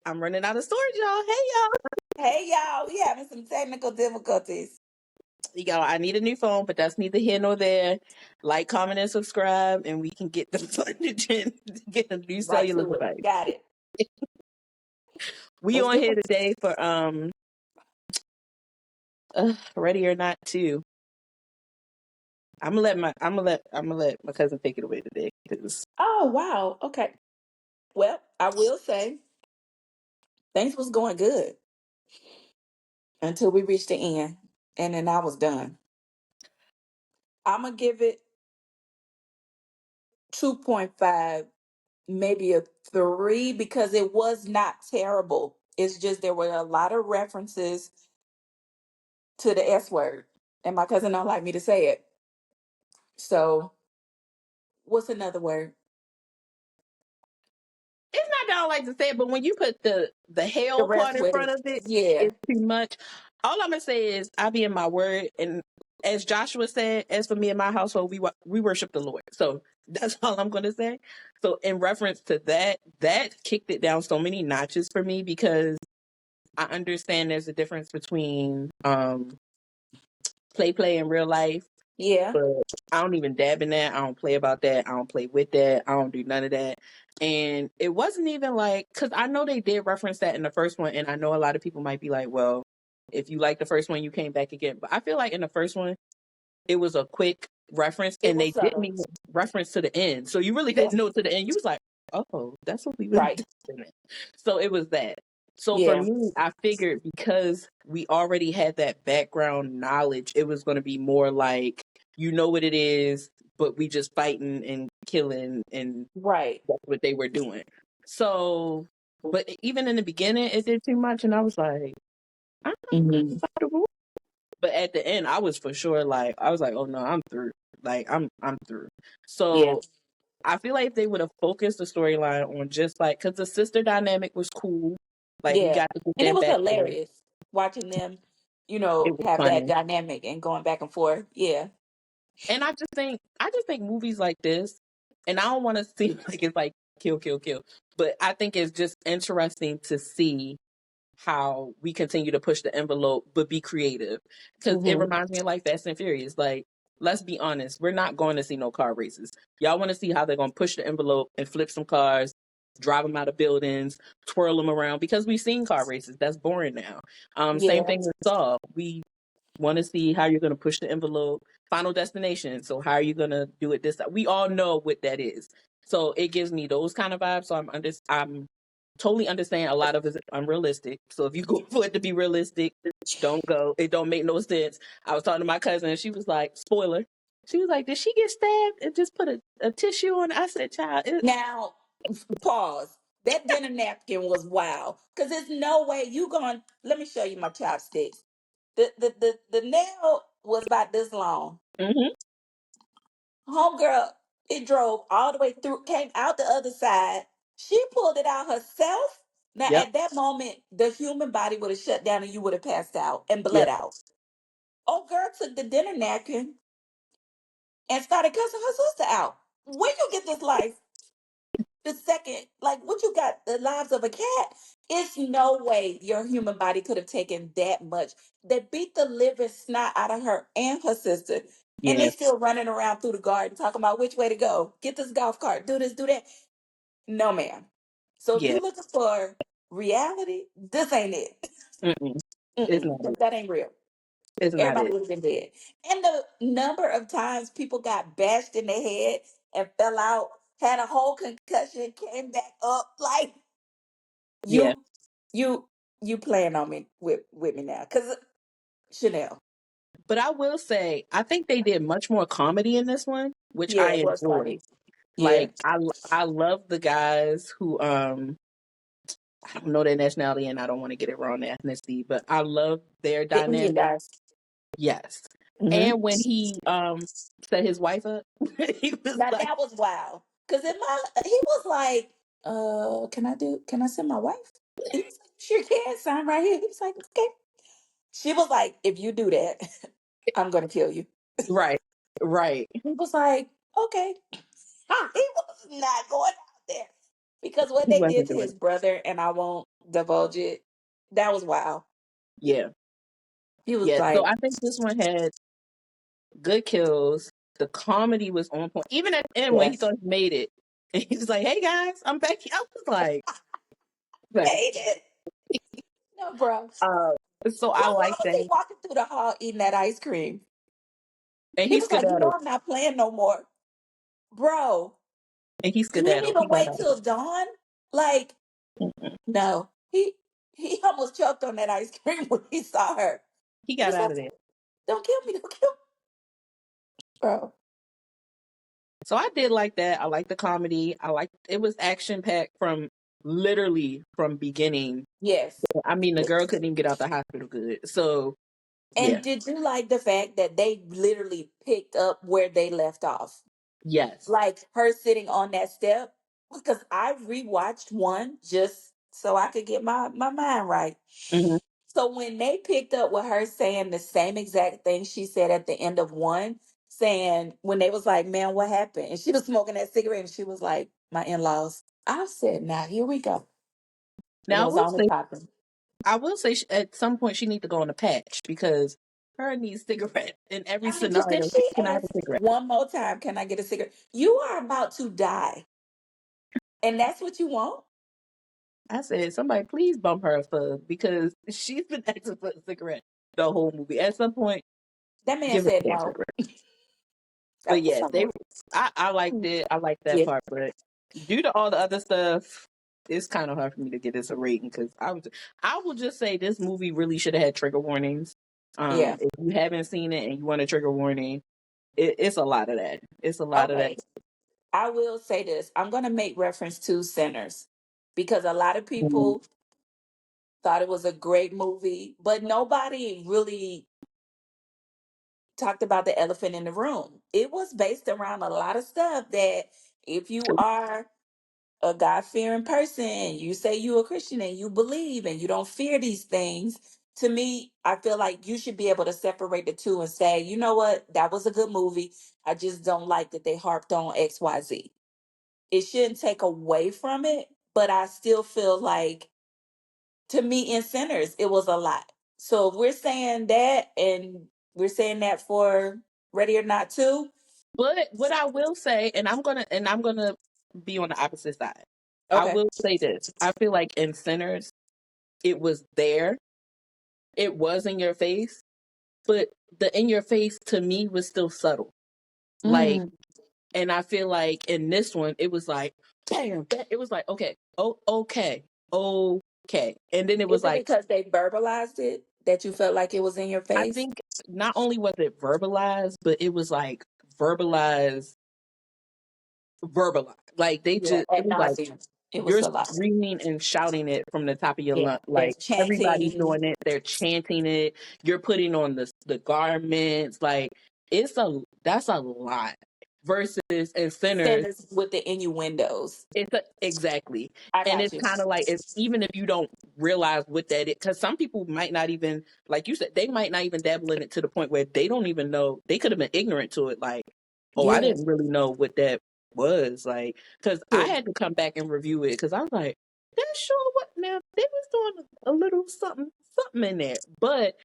I'm running out of storage, y'all. Hey, Hey y'all, we having some technical difficulties. y'all. I need a new phone, but that's neither here nor there. Like, comment, and subscribe, and we can get the footage and get a new Right cellular to it. device. Got it. We Let's on do here it. today for Ready or Not 2. I'm gonna let my cousin take it away today because Oh wow. Okay. Well, I will say things was going good until we reached the end, and then I was done. I'm gonna give it 2.5, maybe a 3, because it was not terrible. It's just there were a lot of references to the S word, and my cousin don't like me to say it. So, what's another word? it's not that I don't like to say it, but when you put the The hell part rest in with front it. of it, Yeah. it's too much. All I'm gonna say is I be in my word, and as Joshua said, as for me and my household, we worship the Lord. So that's all I'm gonna say. So in reference to that, that kicked it down so many notches for me because I understand there's a difference between play in real life, Yeah. but I don't even dab in that. I don't play about that. I don't play with that. I don't do none of that. And it wasn't even like, because I know they did reference that in the first one, and I know a lot of people might be like, well, if you like the first one, you came back again. But I feel like in the first one, it was a quick reference, It and was they didn't subtle. even reference to the end. So you really Yeah. didn't know to the end. You was like, oh, that's what we was Right. doing. So it was that. So for Yeah. me, I figured because we already had that background knowledge, it was going to be more like, you know what it is, but we just fighting and killing, and Right. that's what they were doing. So, but even in the beginning, it did too much, and I was like, I'm Hmm. comfortable. But at the end, I was for sure like, I was like, oh no, I'm through. Like I'm through. Yeah. So I feel like if they would have focused the storyline on just like, because the sister dynamic was cool. Like we Yeah. got to get And it that was backstory. hilarious watching them, It was have that funny. dynamic and going back and forth. Yeah. And I just think movies like this, and I don't want to seem like it's like kill, kill, kill, but I think it's just interesting to see how we continue to push the envelope but be creative, because it Hmm. reminds me of like Fast and Furious. Like, let's be honest, we're not going to see no car races. Y'all want to see how they're going to push the envelope and flip some cars, drive them out of buildings, twirl them around, because we've seen car races. That's boring now. Same Yeah. thing with Saw. We want to see how you're going to push the envelope. Final Destination, so how are you going to do it this time? We all know what that is. So it gives me those kind of vibes. So I'm totally understand a lot of it is unrealistic. So if you go for it to be realistic, don't go. It don't make no sense. I was talking to my cousin and she was like, spoiler. She was like, did she get stabbed and just put a tissue on it? I said, child, Now, pause. That dinner napkin was wild. Because there's no way you going, let me show you my chopsticks. The nail was about this long. mm-hmm, Homegirl, it drove all the way through, came out the other side. She pulled it out herself. Now, yep, at that moment, the human body would have shut down and you would have passed out and bled yep, out. Oh, girl took the dinner napkin and started cussing her sister out. Where you get this life? The second, like, what you got? The lives of a cat? It's no way your human body could have taken that much. They beat the living snot out of her and her sister, and they yeah, still running around through the garden talking about which way to go. Get this golf cart. Do this. Do that. No, ma'am. So if yeah. you looking for reality, this ain't it. Mm-mm. It's Mm-mm, not it. that ain't real. It's not Everybody it. would have been dead. And the number of times people got bashed in their head and fell out, had a whole concussion, came back up, like Yeah. you, you, you playing on me with me now, because Chanel. But I will say, I think they did much more comedy in this one, which Yeah, I it was enjoyed. funny. Yeah, Like I love the guys who I don't know their nationality and I don't want to get it wrong, their ethnicity, but I love their the Indian dynamic. guys. Yes. Hmm. And when he set his wife up, he was Now like, that was wild, because in my he was like, can I send my wife? He was like, sure can, sign right here. He was like, okay. She was like, if you do that, I'm gonna kill you. right, right. He was like, okay. He was not going out there. Because what He they did wasn't to doing his it. brother, and I won't divulge it, that was wild. Yeah. He was Yeah. So like, I think this one had good kills. The comedy was on point. Even at the end when he yes, thought he made it. And he was like, "Hey guys, I'm back." I was like, hate it. No, bro. uh, so Bro, I why like was he that. walking through the hall eating that ice cream? And He he was like, skedaddled. I'm not playing no more. Bro, And he he didn't skedaddled. He even got wait out of till dawn. Like, it. no. He almost choked on that ice cream when he saw her. He He got was out like, of there. don't kill me, don't kill me. Bro. So I did like that. I like the comedy. I like it was action packed from literally from beginning. Yes. I mean, the girl couldn't even get out the hospital good. So And yeah, did you like the fact that they literally picked up where they left off? yes. Like her sitting on that step? Because I rewatched one just so I could get my mind right. Hmm. So when they picked up with her saying the same exact thing she said at the end of one, saying when they was like, "Man, what happened?" and she was smoking that cigarette, and she was like, "My in-laws." I said, "Now here we go. It Now was on and popping." I will say at some point she need to go on a patch because her needs cigarette in every I mean, just did scenario. she She cannot have ask a cigarette. one more time, "Can I get a cigarette?" You are about to die, and that's what you want? I said, somebody please bump her for because she's been asking for a cigarette the whole movie. At some point, That man give her said a damn no. cigarette. But That was yeah, they so. I liked it. I liked that Yeah, part, but due to all the other stuff, it's kind of hard for me to get this a rating because I will just say this movie really should have had trigger warnings. yeah. If you haven't seen it and you want a trigger warning, it's a lot of that. It's a lot of that. Okay. I will say this. I'm going to make reference to Sinners because a lot of Mhm. people thought it was a great movie, but nobody really talked about the elephant in the room. It was based around a lot of stuff that if you are a God fearing person, you say you're a Christian and you believe and you don't fear these things. To me, I feel like you should be able to separate the two and say, you know what, that was a good movie. I just don't like that they harped on XYZ. It shouldn't take away from it, but I still feel like to me in Sinners, it was a lot. So if we're saying that and we're saying that for Ready or Not too. But what I will say, and I'm gonna be on the opposite side. I Okay. will say this. I feel like in Sinners, it was there. It was in your face, but the in your face to me was still subtle. Like, Mm. and I feel like in this one, it was like, bam, it was like, okay, oh, okay, okay. And then it Is was it like, because they verbalized it that you felt like it was in your I face? think not only was it verbalized, but it was like verbalized, verbalized. Like they Yeah, just, it at was like, nauseum. It was you're a lot. screaming and shouting it from the top of your Yeah. lungs. There's Like everybody's chanting. doing it. They're chanting it. You're putting on the garments. Like that's a lot. Versus in Sinners, Sinners with the innuendos. exactly. I And got it's you. kind of like even if you don't realize what that is, because some people might not even, like you said, they might not even dabble in it to the point where they don't even know. They could have been ignorant to it. Like, oh, I Yeah. didn't really know what that was. Like, because I True. had to come back and review it because I was like, that's sure what now they was doing a little something in there, but